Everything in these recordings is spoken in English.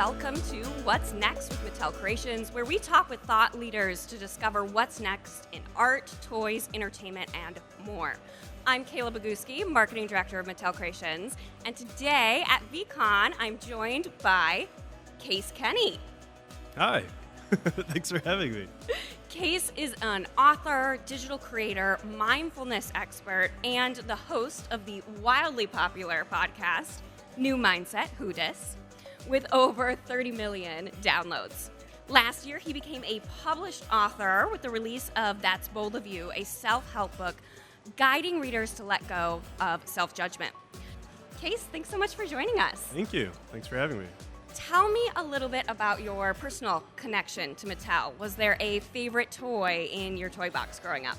welcome to What's Next with Mattel Creations, where we talk with thought leaders to discover what's next in art, toys, entertainment, and more. I'm Kayla Boguski, Marketing Director of Mattel Creations, and today at VCon, I'm joined by Case Kenny. Hi. Thanks for having me. Case is an author, digital creator, mindfulness expert, and the host of the wildly popular podcast, New Mindset, Who Dis, with over 30 million downloads. Last year, he became a published author with the release of That's Bold of You, a self-help book guiding readers to let go of self-judgment. Case, thanks so much for joining us. Thank you. Thanks for having me. Tell me a little bit about your personal connection to Mattel. Was there a favorite toy in your toy box growing up?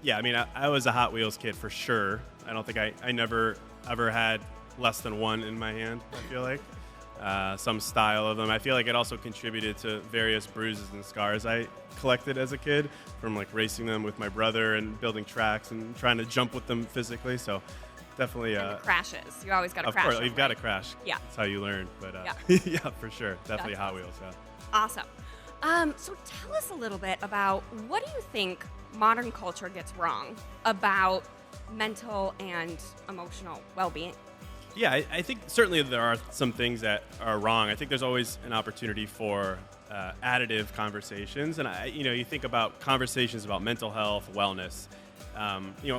Yeah, I mean, I was a Hot Wheels kid for sure. I don't think I never ever had less than one in my hand, I feel like. Some style of them. I feel like it also contributed to various bruises and scars I collected as a kid from like racing them with my brother and building tracks and trying to jump with them physically. So definitely. And the crashes. You always got to crash. Of course, you've got to crash. Yeah. That's how you learn. But yeah, for sure. Definitely Hot Wheels. Yeah. Awesome. So tell us a little bit about what do you think modern culture gets wrong about mental and emotional well-being? Yeah, I think certainly there are some things that are wrong. I think there's always an opportunity for additive conversations. And, you think about conversations about mental health, wellness.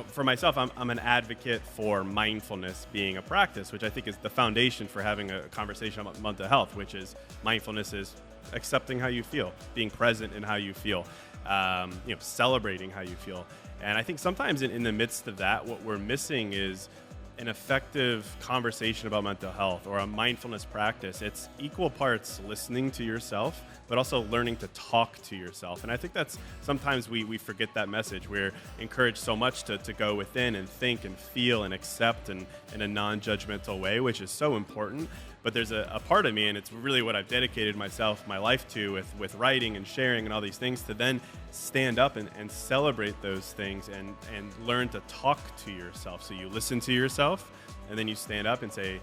For myself, I'm an advocate for mindfulness being a practice, which I think is the foundation for having a conversation about mental health, which is mindfulness is accepting how you feel, being present in how you feel, celebrating how you feel. And I think sometimes in the midst of that, what we're missing is an effective conversation about mental health or a mindfulness practice. It's equal parts listening to yourself, but also learning to talk to yourself. And I think that's sometimes we forget that message. We're encouraged so much to go within and think and feel and accept in a non-judgmental way, which is so important. But there's a part of me, and it's really what I've dedicated my life to with writing and sharing and all these things, to then stand up and celebrate those things and learn to talk to yourself. So you listen to yourself, and then you stand up and say,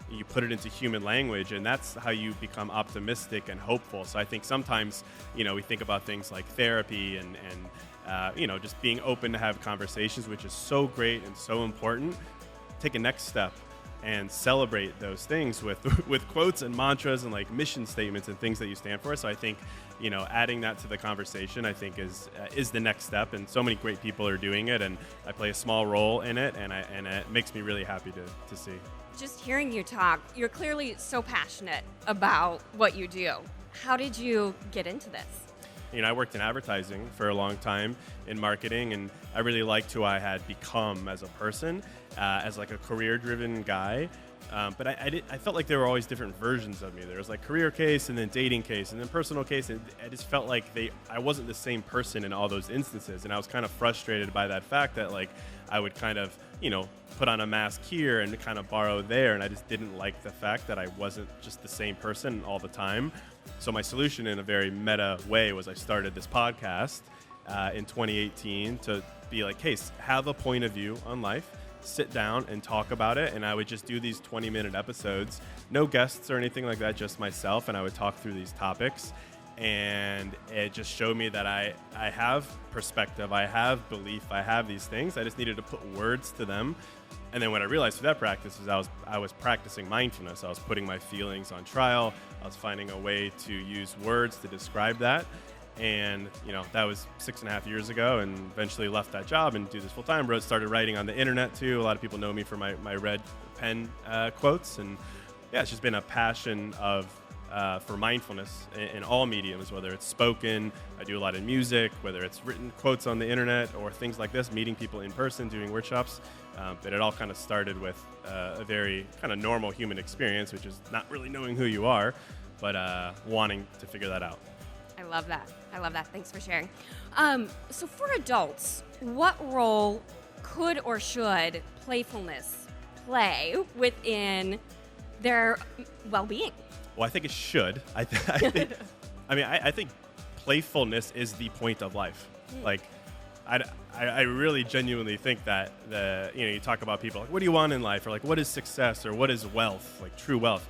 you put it into human language, and that's how you become optimistic and hopeful. So I think sometimes, we think about things like therapy and just being open to have conversations, which is so great and so important. Take a next step and celebrate those things with quotes and mantras and like mission statements and things that you stand for. So I think, adding that to the conversation, I think is the next step. And so many great people are doing it, and I play a small role in it, and it makes me really happy to see. Just hearing you talk, you're clearly so passionate about what you do. How did you get into this? I worked in advertising for a long time in marketing, and I really liked who I had become as a person, as like a career-driven guy. But I felt like there were always different versions of me. There was like career Case, and then dating Case, and then personal Case. And I just felt like I wasn't the same person in all those instances. And I was kind of frustrated by that fact that like I would kind of, put on a mask here and kind of borrow there. And I just didn't like the fact that I wasn't just the same person all the time. So my solution in a very meta way was I started this podcast in 2018 to be like, hey, have a point of view on life, sit down and talk about it. And I would just do these 20-minute episodes, no guests or anything like that, just myself. And I would talk through these topics. And it just showed me that I have perspective, I have belief, I have these things. I just needed to put words to them. And then what I realized through that practice is I was practicing mindfulness. I was putting my feelings on trial. I was finding a way to use words to describe that. And, that was 6.5 years ago, and eventually left that job and do this full time. Started writing on the internet too. A lot of people know me for my red pen quotes. And yeah, it's just been a passion for mindfulness in all mediums, whether it's spoken, I do a lot of music, whether it's written quotes on the internet or things like this, meeting people in person, doing workshops. But it all kind of started with a very kind of normal human experience, which is not really knowing who you are, but wanting to figure that out. I love that. Thanks for sharing. So for adults, what role could or should playfulness play within their well-being? Well, I think it should. I think playfulness is the point of life. Like, I really genuinely think that you talk about people like, what do you want in life, or like, what is success, or what is wealth, like true wealth.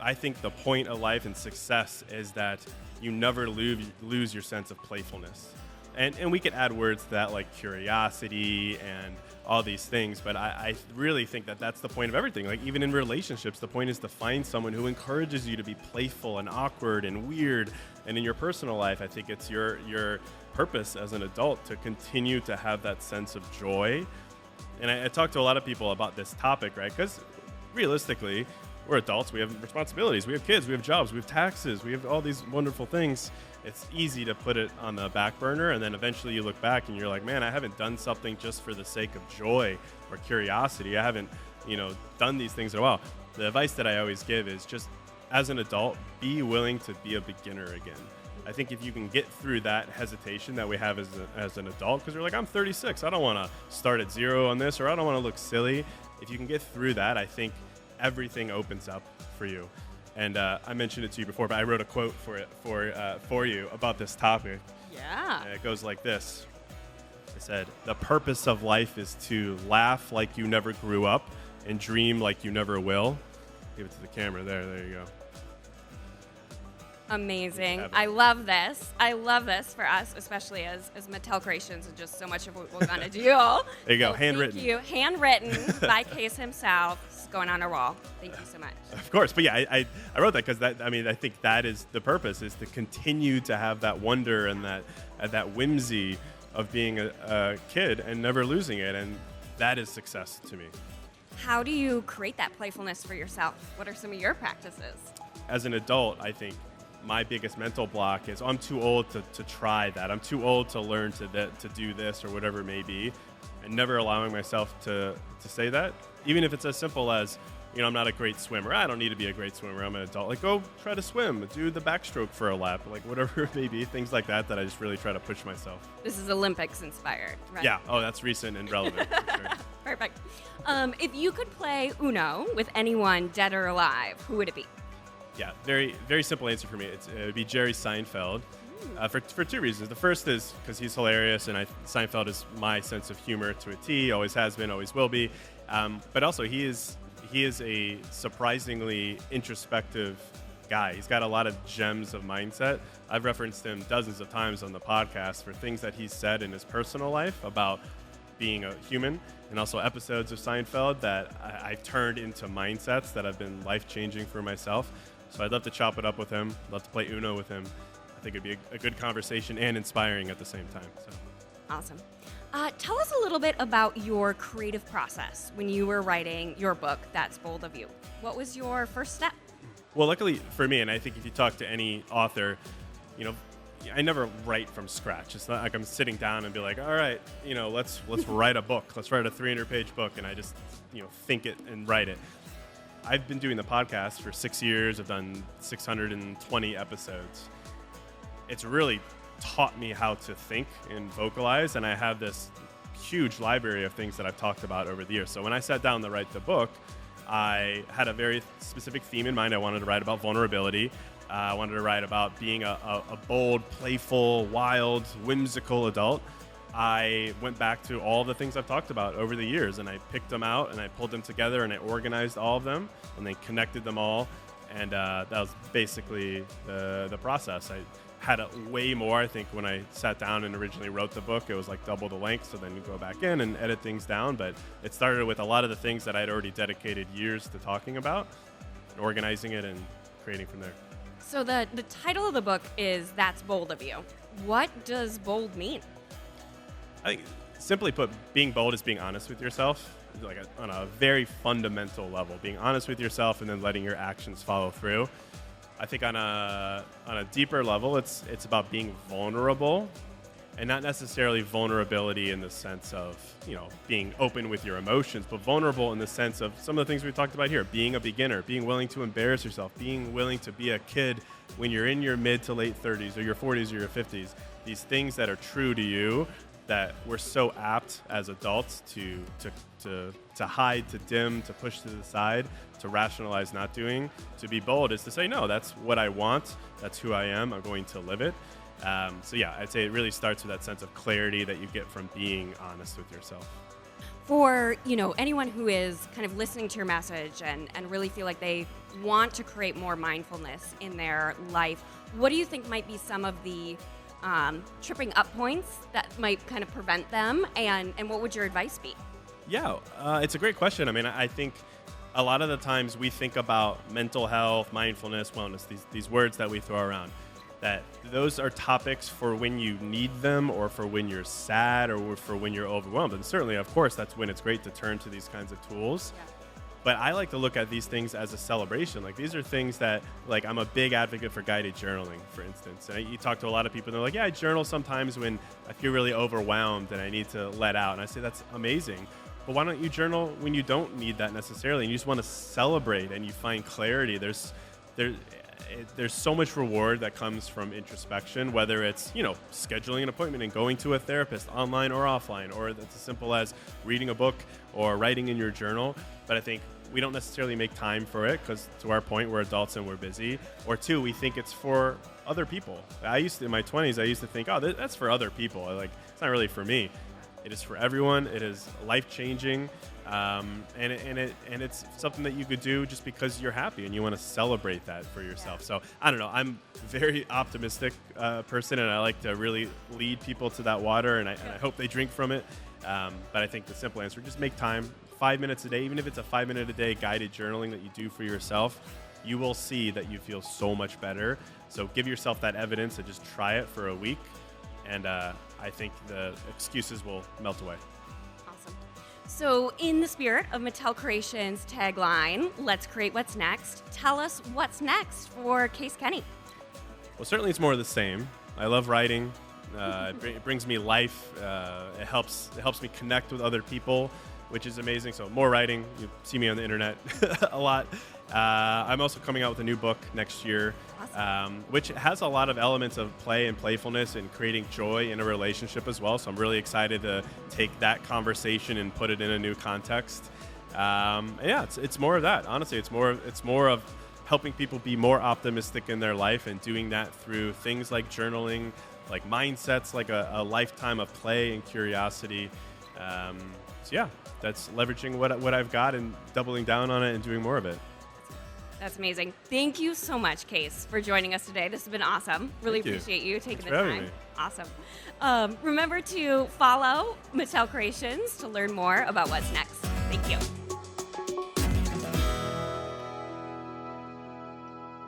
I think the point of life and success is that you never lose your sense of playfulness. And we could add words to that like curiosity and all these things, but I really think that that's the point of everything. Like even in relationships, the point is to find someone who encourages you to be playful and awkward and weird. And in your personal life, I think it's your purpose as an adult to continue to have that sense of joy. And I talk to a lot of people about this topic, right? Because realistically, we're adults, we have responsibilities, we have kids, we have jobs, we have taxes, we have all these wonderful things. It's easy to put it on the back burner, and then eventually you look back and you're like, man, I haven't done something just for the sake of joy or curiosity. I haven't, done these things in a while. The advice that I always give is just, as an adult, be willing to be a beginner again. I think if you can get through that hesitation that we have as an adult, because you're like, I'm 36, I don't want to start at zero on this, or I don't want to look silly. If you can get through that, I think everything opens up for you. And I mentioned it to you before, but I wrote a quote for you about this topic. Yeah. And it goes like this. I said, "The purpose of life is to laugh like you never grew up and dream like you never will." Give it to the camera there. There you go. Amazing. I love this. I love this for us, especially as Mattel Creations and just so much of what we're going to do. There you go. So Handwritten. Thank you. Handwritten by Case himself. It's going on a wall. Thank you so much. Of course. But yeah, I wrote that because I think that is the purpose, is to continue to have that wonder and that whimsy of being a kid and never losing it. And that is success to me. How do you create that playfulness for yourself? What are some of your practices? As an adult, I think my biggest mental block is I'm too old to try that. I'm too old to learn to do this or whatever it may be, and never allowing myself to say that. Even if it's as simple as, I'm not a great swimmer. I don't need to be a great swimmer. I'm an adult. Like, go try to swim. Do the backstroke for a lap. Like, whatever it may be. Things like that I just really try to push myself. This is Olympics inspired, right? Yeah. Oh, that's recent and relevant. For sure. Perfect. If you could play Uno with anyone dead or alive, who would it be? Yeah, very, very simple answer for me. It would be Jerry Seinfeld for two reasons. The first is because he's hilarious, and Seinfeld is my sense of humor to a T. Always has been, always will be. But also, he is a surprisingly introspective guy. He's got a lot of gems of mindset. I've referenced him dozens of times on the podcast for things that he's said in his personal life about being a human, and also episodes of Seinfeld that I've turned into mindsets that have been life-changing for myself. So I'd love to chop it up with him. Love to play Uno with him. I think it'd be a good conversation and inspiring at the same time. So. Awesome. Tell us a little bit about your creative process when you were writing your book, That's Bold of You. What was your first step? Well, luckily for me, and I think if you talk to any author, I never write from scratch. It's not like I'm sitting down and be like, all right, let's write a book. Let's write a 300-page book, and I just, think it and write it. I've been doing the podcast for 6 years. I've done 620 episodes. It's really taught me how to think and vocalize, and I have this huge library of things that I've talked about over the years. So when I sat down to write the book, I had a very specific theme in mind. I wanted to write about vulnerability. I wanted to write about being a bold, playful, wild, whimsical adult. I went back to all the things I've talked about over the years, and I picked them out, and I pulled them together, and I organized all of them, and then connected them all, and that was basically the process. I had way more. I think when I sat down and originally wrote the book, it was like double the length, so then you go back in and edit things down, but it started with a lot of the things that I'd already dedicated years to talking about, and organizing it and creating from there. So the title of the book is That's Bold of You. What does bold mean? I think, simply put, being bold is being honest with yourself, like on a very fundamental level. Being honest with yourself and then letting your actions follow through. I think on a deeper level, it's about being vulnerable, and not necessarily vulnerability in the sense of being open with your emotions, but vulnerable in the sense of some of the things we talked about here: being a beginner, being willing to embarrass yourself, being willing to be a kid when you're in your mid to late 30s or your 40s or your 50s. These things that are true to you, that we're so apt as adults to hide, to dim, to push to the side, to rationalize not doing. To be bold is to say, no, that's what I want, that's who I am, I'm going to live it. So yeah, I'd say it really starts with that sense of clarity that you get from being honest with yourself. For, anyone who is kind of listening to your message and really feel like they want to create more mindfulness in their life, what do you think might be some of the tripping up points that might kind of prevent them, and what would your advice be? Yeah, it's a great question. I mean, I think a lot of the times we think about mental health, mindfulness, wellness, these words that we throw around, that those are topics for when you need them or for when you're sad or for when you're overwhelmed. And certainly, of course, that's when it's great to turn to these kinds of tools. Yeah. But I like to look at these things as a celebration. Like, these are things that, like, I'm a big advocate for guided journaling, for instance. And you talk to a lot of people, and they're like, yeah, I journal sometimes when I feel really overwhelmed and I need to let out. And I say, that's amazing. But why don't you journal when you don't need that necessarily, and you just want to celebrate and you find clarity? There's so much reward that comes from introspection, whether it's, scheduling an appointment and going to a therapist online or offline, or it's as simple as reading a book or writing in your journal. But I think we don't necessarily make time for it because, to our point, we're adults and we're busy. Or two, we think it's for other people. In my 20s, I used to think, oh, that's for other people. It's not really for me. It is for everyone. It is life-changing. And it's something that you could do just because you're happy and you want to celebrate that for yourself. So I don't know. I'm a very optimistic person, and I like to really lead people to that water, and I hope they drink from it. But I think the simple answer, just make time, 5 minutes a day, even if it's a 5 minute a day guided journaling that you do for yourself, you will see that you feel so much better. So give yourself that evidence and just try it for a week. And I think the excuses will melt away. Awesome. So in the spirit of Mattel Creations' tagline, let's create what's next, tell us what's next for Case Kenny. Well, certainly it's more of the same. I love writing. It brings me life. It helps me connect with other people, which is amazing. So more writing. You see me on the internet a lot. I'm also coming out with a new book next year, awesome. Which has a lot of elements of play and playfulness and creating joy in a relationship as well. So I'm really excited to take that conversation and put it in a new context. It's more of that. Honestly, it's more of helping people be more optimistic in their life, and doing that through things like journaling, like mindsets, like a lifetime of play and curiosity. That's leveraging what I've got and doubling down on it and doing more of it. That's amazing. Thank you so much, Case, for joining us today. This has been awesome. Really appreciate you taking the time. Awesome. Remember to follow Mattel Creations to learn more about what's next. Thank you.